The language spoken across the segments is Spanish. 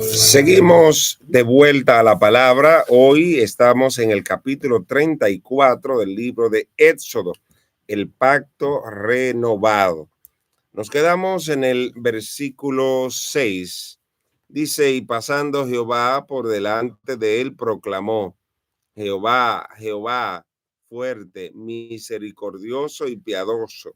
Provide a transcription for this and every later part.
Seguimos de vuelta a la palabra. Hoy estamos en el capítulo 34 del libro de Éxodo, el pacto renovado. Nos quedamos en el versículo 6. Dice, y pasando Jehová por delante de él, proclamó, Jehová, Jehová, fuerte, misericordioso y piadoso,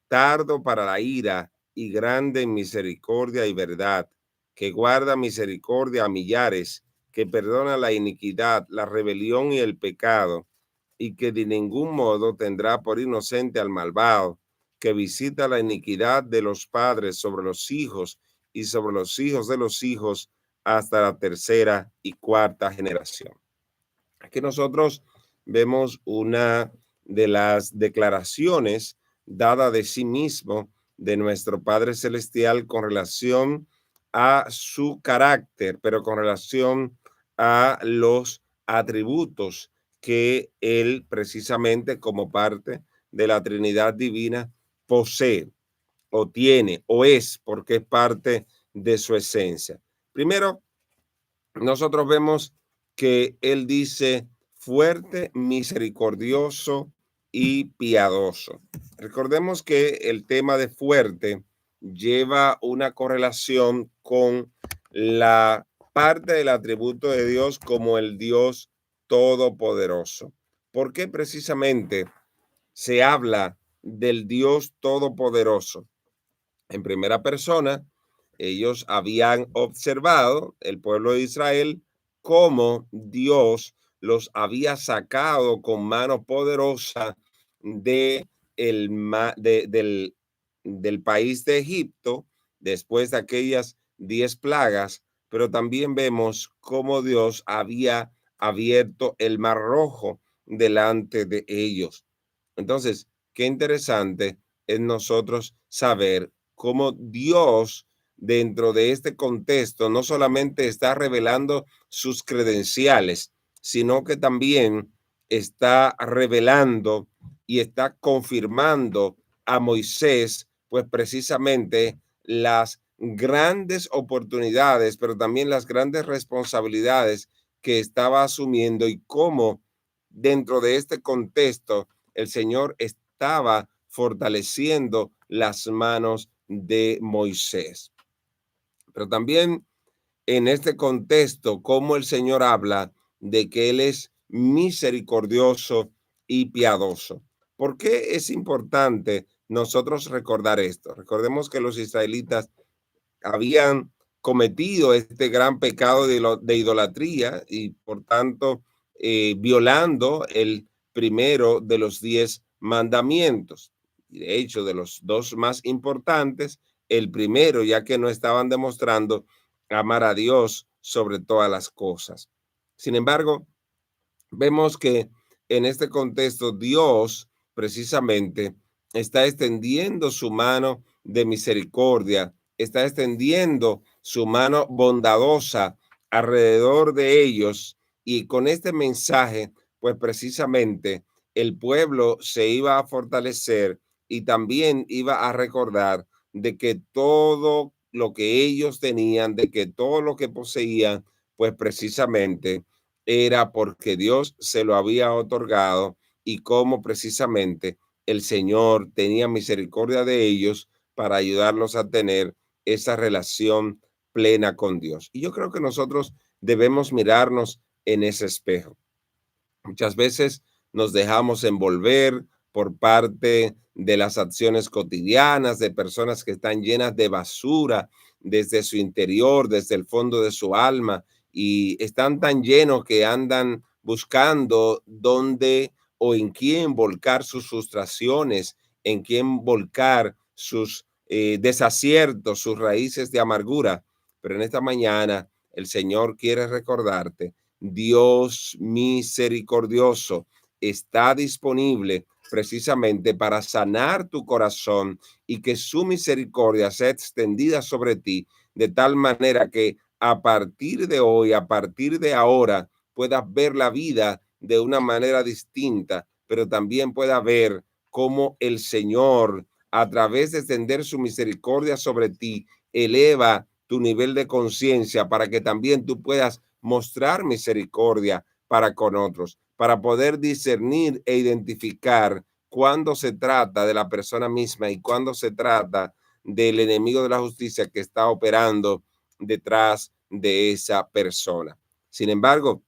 tardo para la ira y grande en misericordia y verdad, que guarda misericordia a millares, que perdona la iniquidad, la rebelión y el pecado, y que de ningún modo tendrá por inocente al malvado, que visita la iniquidad de los padres sobre los hijos y sobre los hijos de los hijos hasta la tercera y cuarta generación. Aquí nosotros vemos una de las declaraciones dada de sí mismo de nuestro Padre Celestial con relación a su carácter, pero con relación a los atributos que él precisamente como parte de la Trinidad Divina posee o tiene o es, porque es parte de su esencia. Primero, nosotros vemos que él dice fuerte, misericordioso y piadoso. Recordemos que el tema de fuerte lleva una correlación con la parte del atributo de Dios como el Dios todopoderoso. ¿Por qué precisamente se habla del Dios todopoderoso? En primera persona, ellos habían observado, el pueblo de Israel, cómo Dios los había sacado con mano poderosa de del país de Egipto después de aquellas 10 plagas, pero también vemos cómo Dios había abierto el mar rojo delante de ellos. Entonces, qué interesante es nosotros saber cómo Dios dentro de este contexto no solamente está revelando sus credenciales, sino que también está revelando y está confirmando a Moisés, pues precisamente las grandes oportunidades, pero también las grandes responsabilidades que estaba asumiendo y cómo dentro de este contexto el Señor estaba fortaleciendo las manos de Moisés. Pero también en este contexto, cómo el Señor habla de que Él es misericordioso y piadoso. ¿Por qué es importante nosotros recordar esto? Recordemos que los israelitas habían cometido este gran pecado de idolatría y por tanto violando el primero de los 10 mandamientos. De hecho, de los dos más importantes, el primero, ya que no estaban demostrando amar a Dios sobre todas las cosas. Sin embargo, vemos que en este contexto Dios precisamente está extendiendo su mano de misericordia, está extendiendo su mano bondadosa alrededor de ellos y con este mensaje, pues precisamente el pueblo se iba a fortalecer y también iba a recordar de que todo lo que ellos tenían, de que todo lo que poseían, pues precisamente era porque Dios se lo había otorgado y cómo precisamente el Señor tenía misericordia de ellos para ayudarlos a tener esa relación plena con Dios. Y yo creo que nosotros debemos mirarnos en ese espejo. Muchas veces nos dejamos envolver por parte de las acciones cotidianas de personas que están llenas de basura desde su interior, desde el fondo de su alma, y están tan llenos que andan buscando dónde o en quién volcar sus frustraciones, en quién volcar sus desaciertos, sus raíces de amargura. Pero en esta mañana el Señor quiere recordarte, Dios misericordioso está disponible precisamente para sanar tu corazón y que su misericordia sea extendida sobre ti de tal manera que a partir de hoy, a partir de ahora, puedas ver la vida de una manera distinta, pero también puedas ver cómo el Señor, a través de extender su misericordia sobre ti, eleva tu nivel de conciencia para que también tú puedas mostrar misericordia para con otros, para poder discernir e identificar cuando se trata de la persona misma y cuando se trata del enemigo de la justicia que está operando detrás de esa persona. Sin embargo,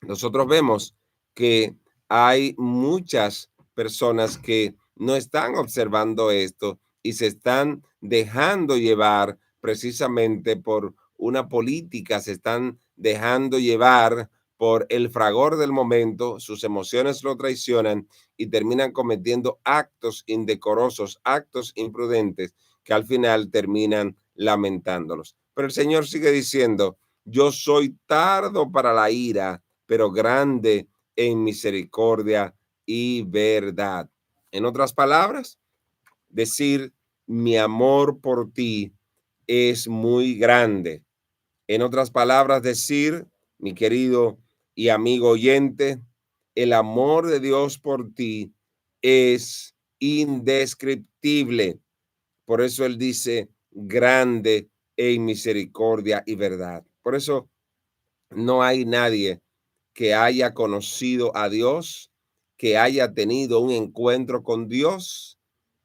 nosotros vemos que hay muchas personas que no están observando esto y se están dejando llevar precisamente por una política, se están dejando llevar por el fragor del momento, sus emociones lo traicionan y terminan cometiendo actos indecorosos, actos imprudentes que al final terminan lamentándolos. Pero el Señor sigue diciendo, yo soy tardo para la ira, pero grande en misericordia y verdad. En otras palabras, decir mi amor por ti es muy grande. En otras palabras, decir, mi querido y amigo oyente, el amor de Dios por ti es indescriptible. Por eso Él dice grande en misericordia y verdad. Por eso no hay nadie que haya conocido a Dios, que haya tenido un encuentro con Dios,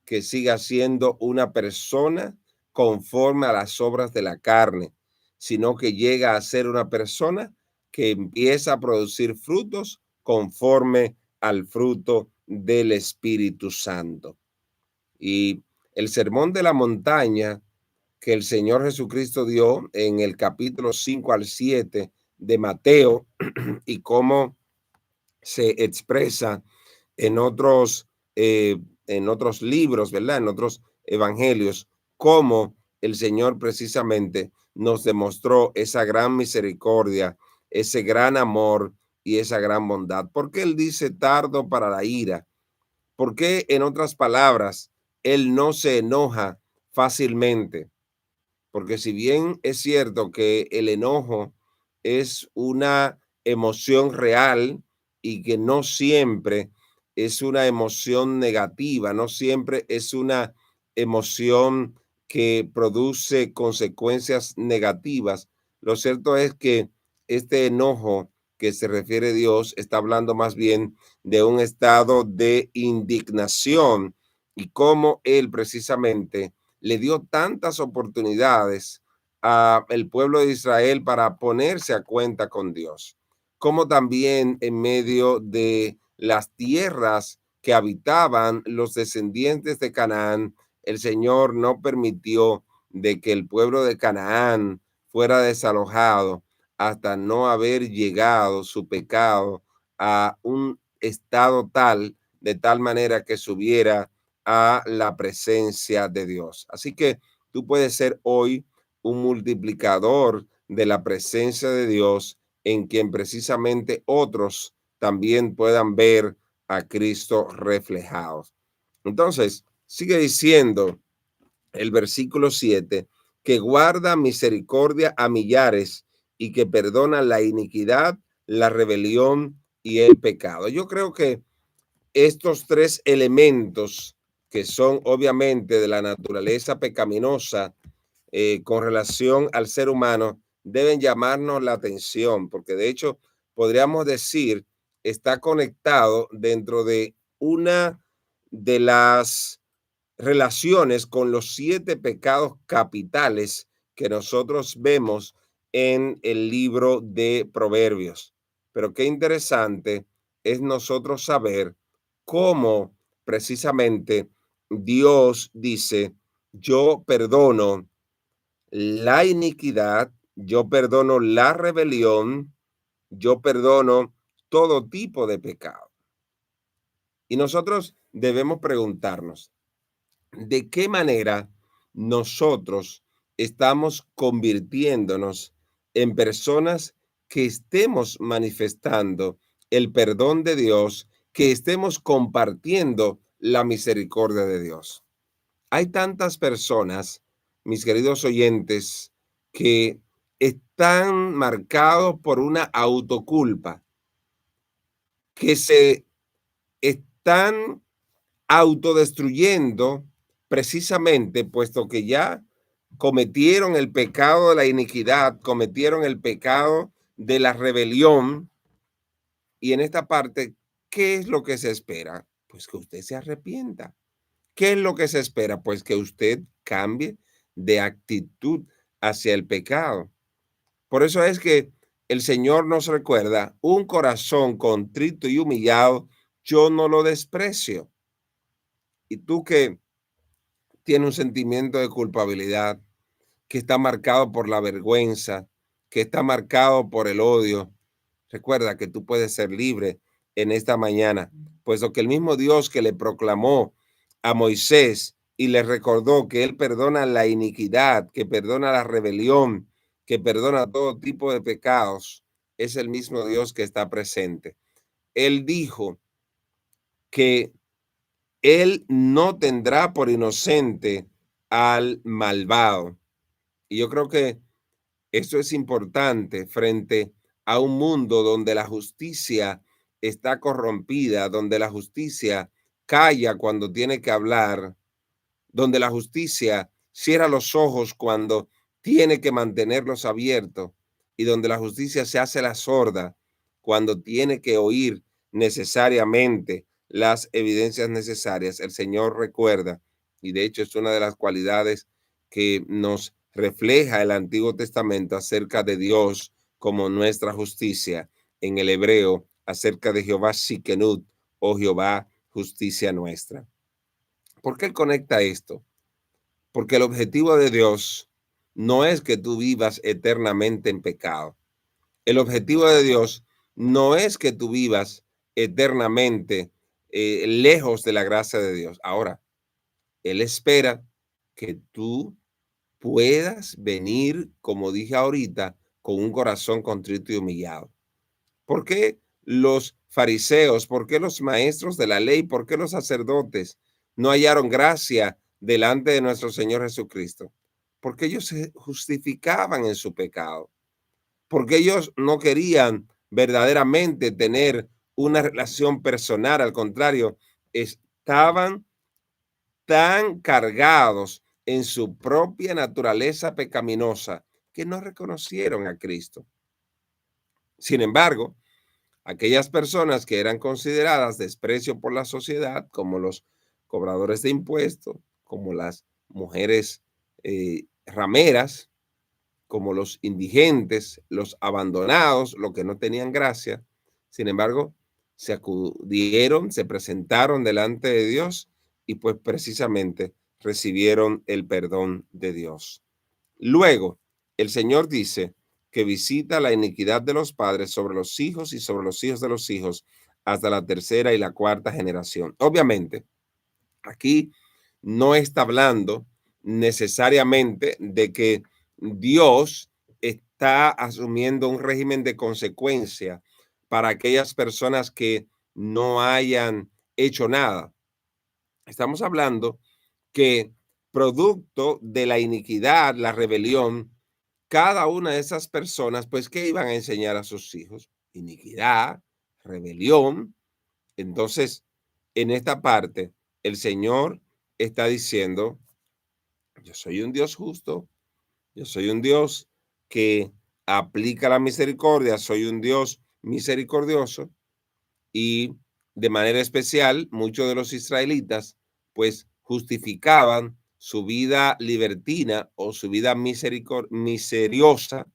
que siga siendo una persona conforme a las obras de la carne, sino que llega a ser una persona que empieza a producir frutos conforme al fruto del Espíritu Santo. Y el sermón de la montaña que el Señor Jesucristo dio en el capítulo 5 al 7 de Mateo y cómo se expresa en otros, en otros libros, ¿verdad? En otros evangelios, cómo el Señor precisamente nos demostró esa gran misericordia, ese gran amor y esa gran bondad. ¿Por qué Él dice tardo para la ira? ¿Por qué, en otras palabras, Él no se enoja fácilmente? Porque si bien es cierto que el enojo es una emoción real y que no siempre es una emoción negativa, no siempre es una emoción que produce consecuencias negativas, lo cierto es que este enojo que se refiere Dios está hablando más bien de un estado de indignación y cómo Él precisamente le dio tantas oportunidades al pueblo de Israel para ponerse a cuenta con Dios, como también en medio de las tierras que habitaban los descendientes de Canaán, el Señor no permitió de que el pueblo de Canaán fuera desalojado hasta no haber llegado su pecado a un estado tal, de tal manera que subiera a la presencia de Dios. Así que tú puedes ser hoy un multiplicador de la presencia de Dios en quien precisamente otros también puedan ver a Cristo reflejado. Entonces, sigue diciendo el versículo 7, que guarda misericordia a millares y que perdona la iniquidad, la rebelión y el pecado. Yo creo que estos tres elementos que son obviamente de la naturaleza pecaminosa con relación al ser humano deben llamarnos la atención, porque de hecho podríamos decir está conectado dentro de una de las relaciones con los 7 pecados capitales que nosotros vemos en el libro de Proverbios. Pero qué interesante es nosotros saber cómo precisamente Dios dice, yo perdono la iniquidad, yo perdono la rebelión, yo perdono todo tipo de pecado. Y nosotros debemos preguntarnos, ¿de qué manera nosotros estamos convirtiéndonos en personas que estemos manifestando el perdón de Dios, que estemos compartiendo la misericordia de Dios? Hay tantas personas, mis queridos oyentes, que están marcados por una autoculpa, que se están autodestruyendo precisamente, puesto que ya cometieron el pecado de la iniquidad, cometieron el pecado de la rebelión. Y en esta parte, ¿qué es lo que se espera? Pues que usted se arrepienta. ¿Qué es lo que se espera? Pues que usted cambie de actitud hacia el pecado. Por eso es que el Señor nos recuerda, un corazón contrito y humillado, yo no lo desprecio. Y tú que tienes un sentimiento de culpabilidad, que está marcado por la vergüenza, que está marcado por el odio, recuerda que tú puedes ser libre en esta mañana, puesto que el mismo Dios que le proclamó a Moisés y le recordó que él perdona la iniquidad, que perdona la rebelión, que perdona todo tipo de pecados, es el mismo Dios que está presente. Él dijo que él no tendrá por inocente al malvado. Y yo creo que eso es importante frente a un mundo donde la justicia está corrompida, donde la justicia calla cuando tiene que hablar, donde la justicia cierra los ojos cuando tiene que mantenerlos abiertos y donde la justicia se hace la sorda cuando tiene que oír necesariamente las evidencias necesarias. El Señor recuerda, y de hecho es una de las cualidades que nos refleja el Antiguo Testamento acerca de Dios como nuestra justicia, en el hebreo acerca de Jehová Sikenut o Jehová justicia nuestra. ¿Por qué él conecta esto? Porque el objetivo de Dios no es que tú vivas eternamente en pecado. El objetivo de Dios no es que tú vivas eternamente lejos de la gracia de Dios. Ahora, Él espera que tú puedas venir, como dije ahorita, con un corazón contrito y humillado. ¿Por qué los fariseos, por qué los maestros de la ley, por qué los sacerdotes no hallaron gracia delante de nuestro Señor Jesucristo? Porque ellos se justificaban en su pecado, porque ellos no querían verdaderamente tener una relación personal, al contrario, estaban tan cargados en su propia naturaleza pecaminosa que no reconocieron a Cristo. Sin embargo, aquellas personas que eran consideradas desprecio por la sociedad, como los cobradores de impuestos, como las mujeres rameras, como los indigentes, los abandonados, los que no tenían gracia. Sin embargo, se acudieron, se presentaron delante de Dios y pues precisamente recibieron el perdón de Dios. Luego, el Señor dice que visita la iniquidad de los padres sobre los hijos y sobre los hijos de los hijos hasta la tercera y la cuarta generación. Obviamente, aquí no está hablando necesariamente de que Dios está asumiendo un régimen de consecuencia para aquellas personas que no hayan hecho nada. Estamos hablando que producto de la iniquidad, la rebelión, cada una de esas personas, pues, ¿qué iban a enseñar a sus hijos? Iniquidad, rebelión. Entonces, en esta parte, el Señor está diciendo, yo soy un Dios justo, yo soy un Dios que aplica la misericordia, soy un Dios misericordioso y de manera especial muchos de los israelitas pues justificaban su vida libertina o su vida miseriosa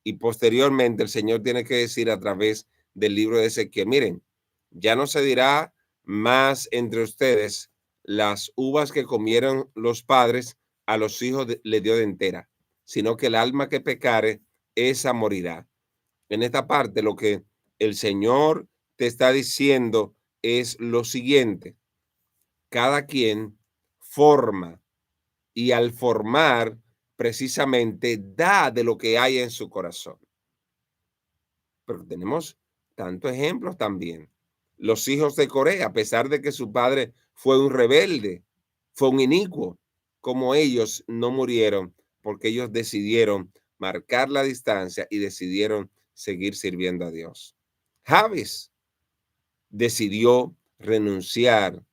y posteriormente el Señor tiene que decir a través del libro de Ezequiel, miren, ya no se dirá más entre ustedes las uvas que comieron los padres a los hijos le dio de entera, sino que el alma que pecare, esa morirá. En esta parte lo que el Señor te está diciendo es lo siguiente, cada quien forma y al formar precisamente da de lo que hay en su corazón. Pero tenemos tantos ejemplos también. Los hijos de Corea, a pesar de que su padre fue un rebelde, fue un inicuo, como ellos no murieron porque ellos decidieron marcar la distancia y decidieron seguir sirviendo a Dios. Javes decidió renunciar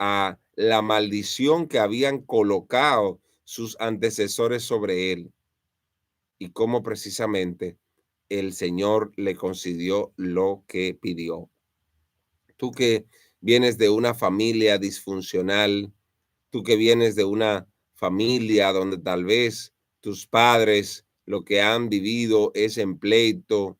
a la maldición que habían colocado sus antecesores sobre él y cómo precisamente el Señor le concedió lo que pidió. Tú que vienes de una familia disfuncional, tú que vienes de una familia donde tal vez tus padres lo que han vivido es en pleito,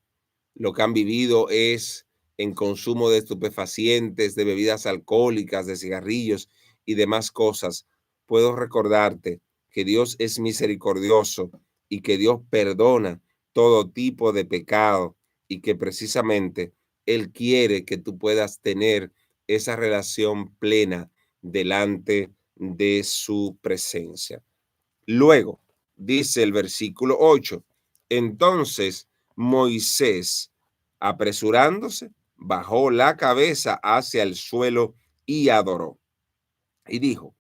lo que han vivido es en consumo de estupefacientes, de bebidas alcohólicas, de cigarrillos y demás cosas, puedo recordarte que Dios es misericordioso y que Dios perdona todo tipo de pecado y que precisamente Él quiere que tú puedas tener esa relación plena delante de su presencia. Luego, dice el versículo 8, entonces Moisés, apresurándose, bajó la cabeza hacia el suelo y adoró. Y dijo,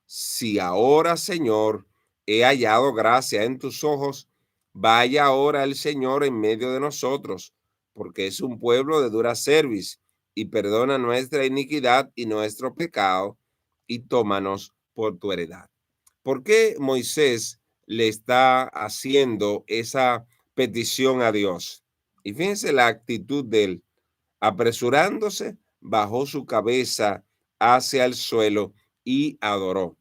si ahora, Señor, he hallado gracia en tus ojos, vaya ahora el Señor en medio de nosotros, porque es un pueblo de dura cerviz, y perdona nuestra iniquidad y nuestro pecado, y tómanos por tu heredad. ¿Por qué Moisés le está haciendo esa petición a Dios? Y fíjense la actitud de él. Apresurándose, bajó su cabeza hacia el suelo y adoró.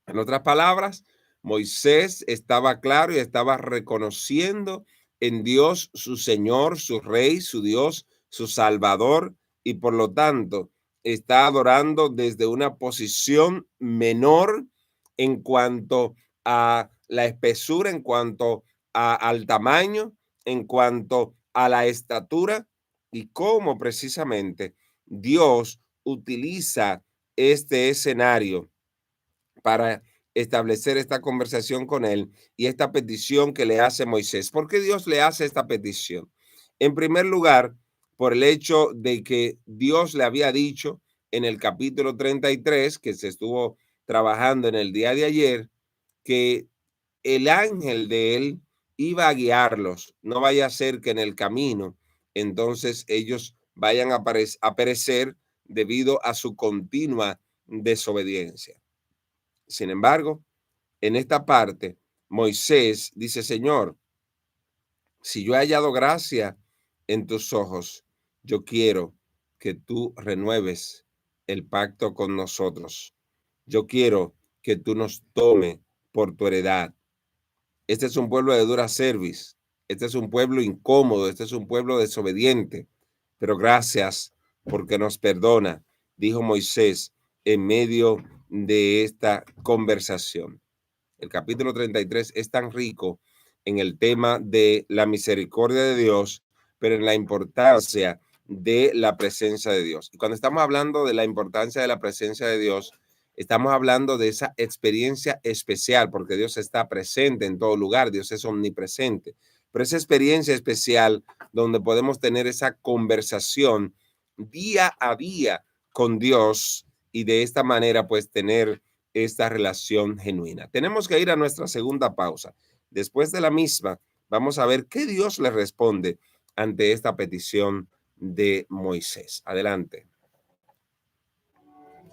En otras palabras, Moisés estaba claro y estaba reconociendo en Dios su Señor, su Rey, su Dios, su Salvador, y por lo tanto está adorando desde una posición menor en cuanto a la espesura, en cuanto al tamaño, en cuanto a la estatura y cómo precisamente Dios utiliza este escenario para establecer esta conversación con él y esta petición que le hace Moisés. ¿Por qué Dios le hace esta petición? En primer lugar, por el hecho de que Dios le había dicho en el capítulo 33, que se estuvo trabajando en el día de ayer, que el ángel de él iba a guiarlos. No vaya a ser que en el camino entonces ellos vayan a perecer debido a su continua desobediencia. Sin embargo, en esta parte, Moisés dice, Señor, si yo he hallado gracia en tus ojos, yo quiero que tú renueves el pacto con nosotros. Yo quiero que tú nos tome por tu heredad. Este es un pueblo de dura cerviz. Este es un pueblo incómodo. Este es un pueblo desobediente. Pero gracias porque nos perdona, dijo Moisés en medio de esta conversación. El capítulo 33 es tan rico en el tema de la misericordia de Dios, pero en la importancia de la presencia de Dios. Y cuando estamos hablando de la importancia de la presencia de Dios, estamos hablando de esa experiencia especial, porque Dios está presente en todo lugar, Dios es omnipresente. Pero esa experiencia especial donde podemos tener esa conversación día a día con Dios y de esta manera pues tener esta relación genuina. Tenemos que ir a nuestra segunda pausa. Después de la misma, vamos a ver qué Dios le responde ante esta petición de Moisés. Adelante.